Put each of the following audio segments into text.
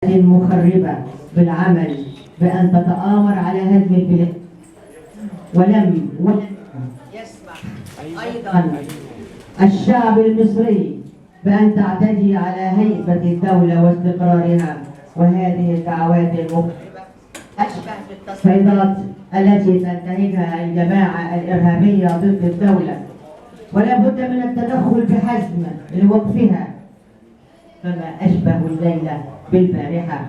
مخربة بالعمل بأن تتآمر على هدم البلاد، ولم يسمح أيضا الشعب المصري بأن تعتدي على هيبة الدولة واستقرارها. وهذه الدعوات المخربة أشبه بالتصعيدات التي تنتهجها الجماعة الإرهابية ضد الدولة، ولا بد من التدخل بحزم لوقفها، فما أشبه الليلة بالبارحة،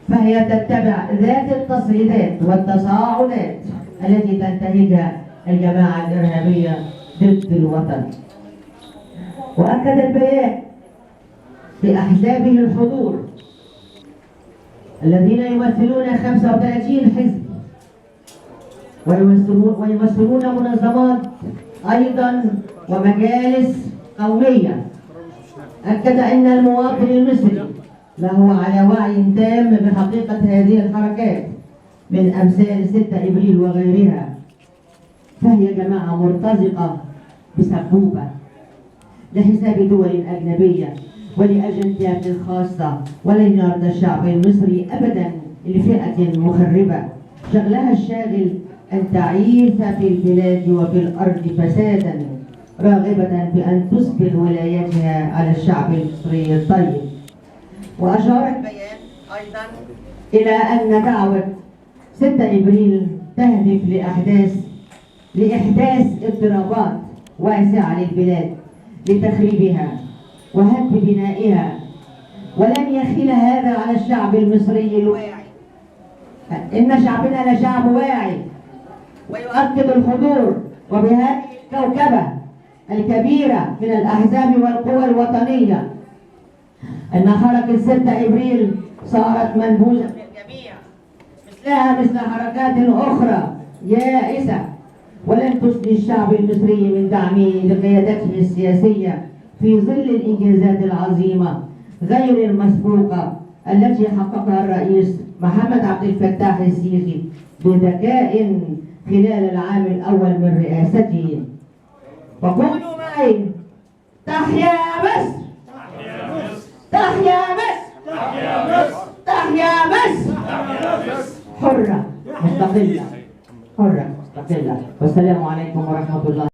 فهي تتبع ذات التصعيدات والتصاعدات التي تنتهجها الجماعة الإرهابية ضد الوطن. وأكد البيان بأحزابه الحضور الذين يمثلون 35 حزب ويمثلون منظمات أيضا ومجالس قومية. أكد أن المواطن المصري له على وعي تام بحقيقة هذه الحركات من أمثال 6 إبريل وغيرها، فهي جماعة مرتزقة بسبوبة لحساب دول أجنبية ولأجندات خاصة، ولن يرضى الشعب المصري أبدا لفئة مخربة شغلها الشاغل أن تعيث في البلاد وفي الأرض فسادا، راغبة بأن تسبل ولايتها على الشعب المصري الطيب. وأشار البيان أيضا إلى أن دعوة 6 إبريل تهدف لإحداث اضطرابات واسعة للبلاد لتخريبها وهد بنائها، ولن يخيل هذا على الشعب المصري الواعي. إن شعبنا لشعب واعي ويؤكد الحضور، وبهذه الكوكبة الكبيرة من الأحزاب والقوى الوطنية أن حركة 6 إبريل صارت منبوذة من الجميع، مثلها مثل حركات أخرى يائسة، ولن تسدي الشعب المصري من دعمه لقيادته السياسية في ظل الإنجازات العظيمة غير المسبوقة التي حققها الرئيس محمد عبد الفتاح السيسي بذكاء خلال العام الأول من رئاسته. وقولوا معي: تحيا مصر! تحيا مصر! تحيا مصر! حرة مستقلة، حرة مستقلة. والسلام عليكم ورحمة الله.